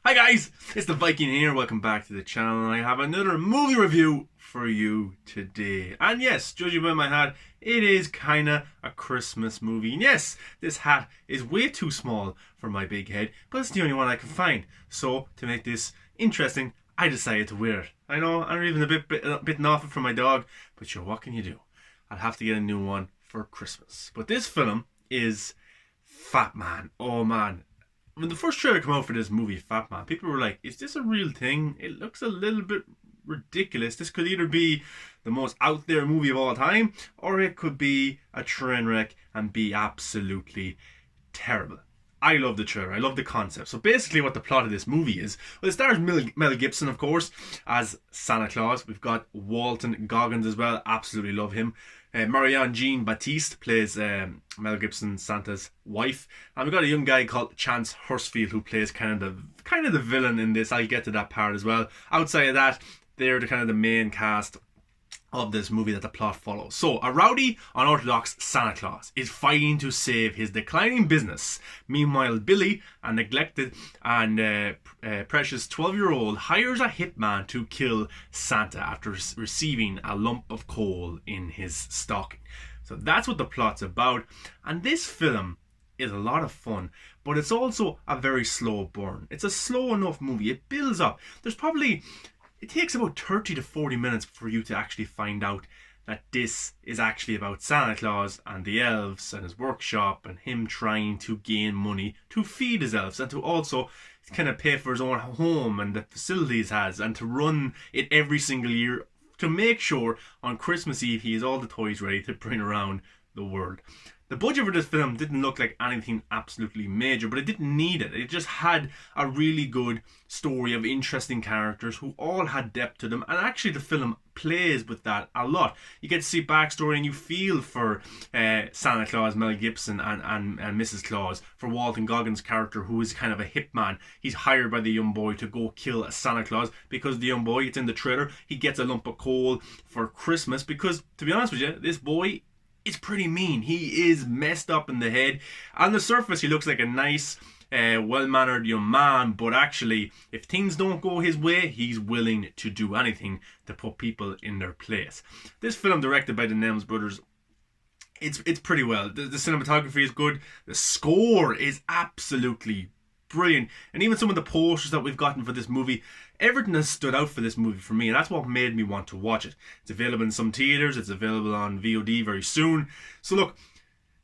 Hi guys, it's the Viking here. Welcome back to the channel, and I have another movie review for you today. And yes, judging by my hat, it is kinda a Christmas movie. And yes, this hat is way too small for my big head, but it's the only one I can find. So to make this interesting, I decided to wear it. I know I'm even a bit bitten off it from my dog, but sure, what can you do? I'll have to get a new one for Christmas. But this film is FATMAN. Oh man. When the first trailer came out for this movie, FATMAN, people were like, is this a real thing? It looks a little bit ridiculous. This could either be the most out there movie of all time, or it could be a train wreck and be absolutely terrible. I love the trailer. I love the concept. So basically what the plot of this movie is, well, it stars Mel Gibson, of course, as Santa Claus. We've got Walton Goggins as well. Absolutely love him. Marianne Jean-Baptiste plays Mel Gibson, Santa's wife. And we've got a young guy called Chance Hurstfield who plays kind of the villain in this. I'll get to that part as well. Outside of that, they're the main cast of this movie that the plot follows. So, a rowdy, unorthodox Santa Claus is fighting to save his declining business. Meanwhile, Billy, a neglected and precious 12-year-old, hires a hitman to kill Santa after receiving a lump of coal in his stocking. So that's what the plot's about. And this film is a lot of fun, but it's also a very slow burn. It's a slow enough movie. It builds up. It takes about 30 to 40 minutes for you to actually find out that this is actually about Santa Claus and the elves and his workshop and him trying to gain money to feed his elves and to also kind of pay for his own home and the facilities he has and to run it every single year to make sure on Christmas Eve he has all the toys ready to bring around the world. The budget for this film didn't look like anything absolutely major, but it didn't need it. It just had a really good story of interesting characters who all had depth to them, and actually the film plays with that a lot. You get to see backstory and you feel for Santa Claus, Mel Gibson, and Mrs. Claus, for Walton Goggins' character, who is kind of a hitman. He's hired by the young boy to go kill Santa Claus because the young boy, it's in the trailer, he gets a lump of coal for Christmas because, to be honest with you, this boy, it's pretty mean. He is messed up in the head. On the surface, he looks like a nice, well-mannered young man, but actually, if things don't go his way, he's willing to do anything to put people in their place. This film, directed by the Nems brothers, it's pretty well. The cinematography is good. The score is absolutely brilliant, and even some of the posters that we've gotten for this movie, everything has stood out for this movie for me, and that's what made me want to watch it. It's available in some theaters, it's available on VOD very soon. So look,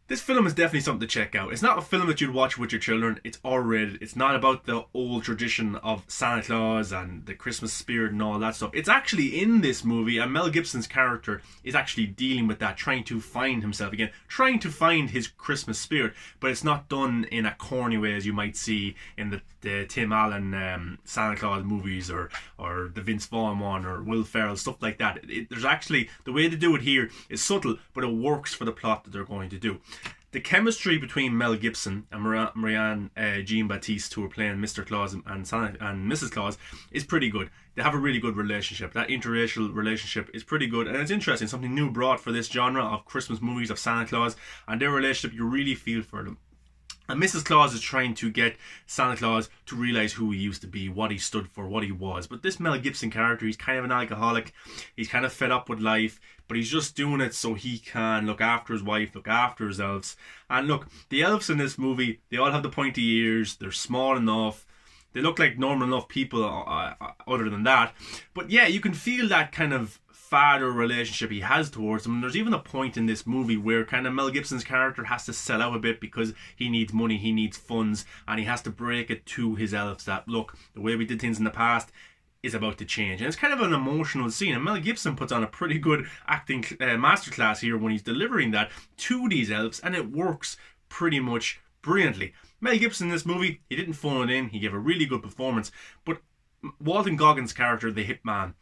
this film is definitely something to check out. It's not a film that you'd watch with your children. It's R-rated. It's not about the old tradition of Santa Claus and the Christmas spirit and all that stuff. It's actually in this movie, and Mel Gibson's character is actually dealing with that, trying to find himself again, trying to find his Christmas spirit, but it's not done in a corny way as you might see in the Tim Allen Santa Claus movies or the Vince Vaughn one or Will Ferrell, stuff like that. There's actually, the way to do it here is subtle, but it works for the plot that they're going to do. The chemistry between Mel Gibson and Marianne Jean-Baptiste, who are playing Mr. Claus and Mrs. Claus, is pretty good. They have a really good relationship. That interracial relationship is pretty good, and it's interesting, something new brought for this genre of Christmas movies of Santa Claus, and their relationship, you really feel for them. And Mrs. Claus is trying to get Santa Claus to realise who he used to be, what he stood for, what he was. But this Mel Gibson character, he's kind of an alcoholic. He's kind of fed up with life, but he's just doing it so he can look after his wife, look after his elves. And look, the elves in this movie, they all have the pointy ears. They're small enough. They look like normal enough people other than that. But yeah, you can feel that kind of father relationship he has towards them. And there's even a point in this movie where kind of Mel Gibson's character has to sell out a bit because he needs money, he needs funds, and he has to break it to his elves that, look, the way we did things in the past is about to change. And it's kind of an emotional scene, and Mel Gibson puts on a pretty good acting masterclass here when he's delivering that to these elves, and it works pretty much brilliantly. Mel Gibson in this movie, he didn't phone it in, he gave a really good performance, but Walton Goggins' character, the hitman,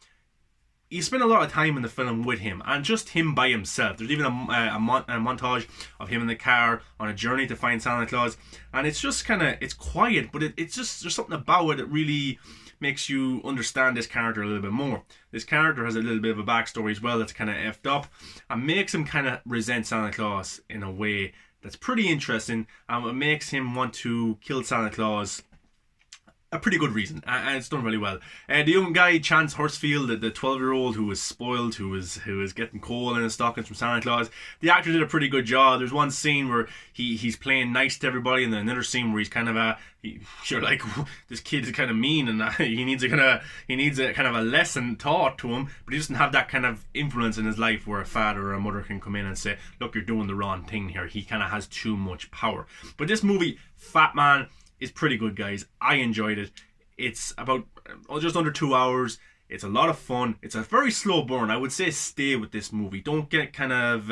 you spend a lot of time in the film with him, and just him by himself. There's even a montage of him in the car on a journey to find Santa Claus, and it's just kind of, it's quiet, but it's just, there's something about it that really makes you understand this character a little bit more. This character has a little bit of a backstory as well that's kind of effed up, and makes him kind of resent Santa Claus in a way that's pretty interesting, and it makes him want to kill Santa Claus a pretty good reason, and it's done really well. The young guy, Chance Hurstfield, the 12-year-old who was spoiled, who was getting coal in his stockings from Santa Claus, the actor did a pretty good job. There's one scene where he's playing nice to everybody, and then another scene where he's kind of you're like, this kid is kind of mean, and he needs a kind of a lesson taught to him, but he doesn't have that kind of influence in his life where a father or a mother can come in and say, look, you're doing the wrong thing here. He kind of has too much power. But this movie, FATMAN, is pretty good, guys. I enjoyed it. It's about just under 2 hours. It's a lot of fun. It's a very slow burn. I would say stay with this movie. Don't get kind of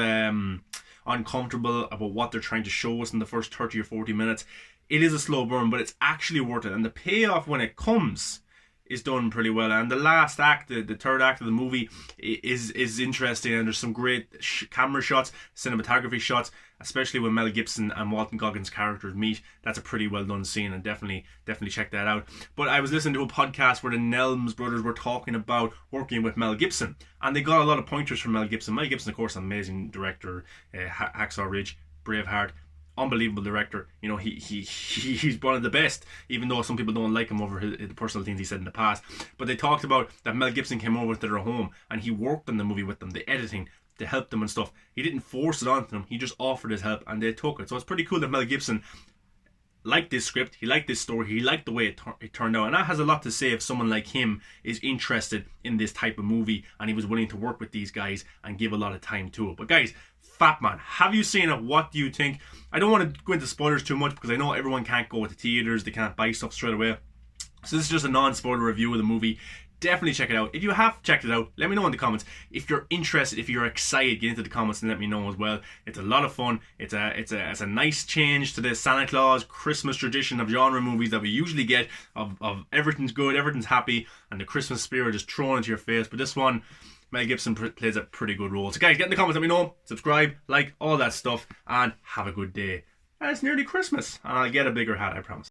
uncomfortable about what they're trying to show us in the first 30 or 40 minutes. It is a slow burn, but it's actually worth it. And the payoff when it comes is done pretty well. And the last act, the third act of the movie, is interesting. And there's some great camera shots, cinematography shots, especially when Mel Gibson and Walton Goggins' characters meet. That's a pretty well done scene, and definitely check that out. But I was listening to a podcast where the Nelms brothers were talking about working with Mel Gibson, and they got a lot of pointers from Mel Gibson. Mel Gibson, of course, an amazing director, Hacksaw Ridge, Braveheart. Unbelievable director. You know, he's one of the best, even though some people don't like him over the personal things he said in the past. But they talked about that Mel Gibson came over to their home and he worked on the movie with them, the editing, to help them and stuff. He didn't force it onto them, he just offered his help and they took it. So it's pretty cool that Mel Gibson liked this script, he liked this story, he liked the way it turned out, and that has a lot to say if someone like him is interested in this type of movie and he was willing to work with these guys and give a lot of time to it. But guys, FATMAN, have you seen it? What do you think? I don't want to go into spoilers too much because I know everyone can't go to theaters, they can't buy stuff straight away. So this is just a non-spoiler review of the movie. Definitely check it out. If you have checked it out, let me know in the comments. If you're interested, if you're excited, get into the comments and let me know as well. It's a lot of fun. It's a nice change to the Santa Claus Christmas tradition of genre movies that we usually get of everything's good, everything's happy, and the Christmas spirit is thrown into your face. But this one, Mel Gibson plays a pretty good role. So guys, get in the comments, let me know. Subscribe, like, all that stuff, and have a good day. And it's nearly Christmas, and I'll get a bigger hat, I promise.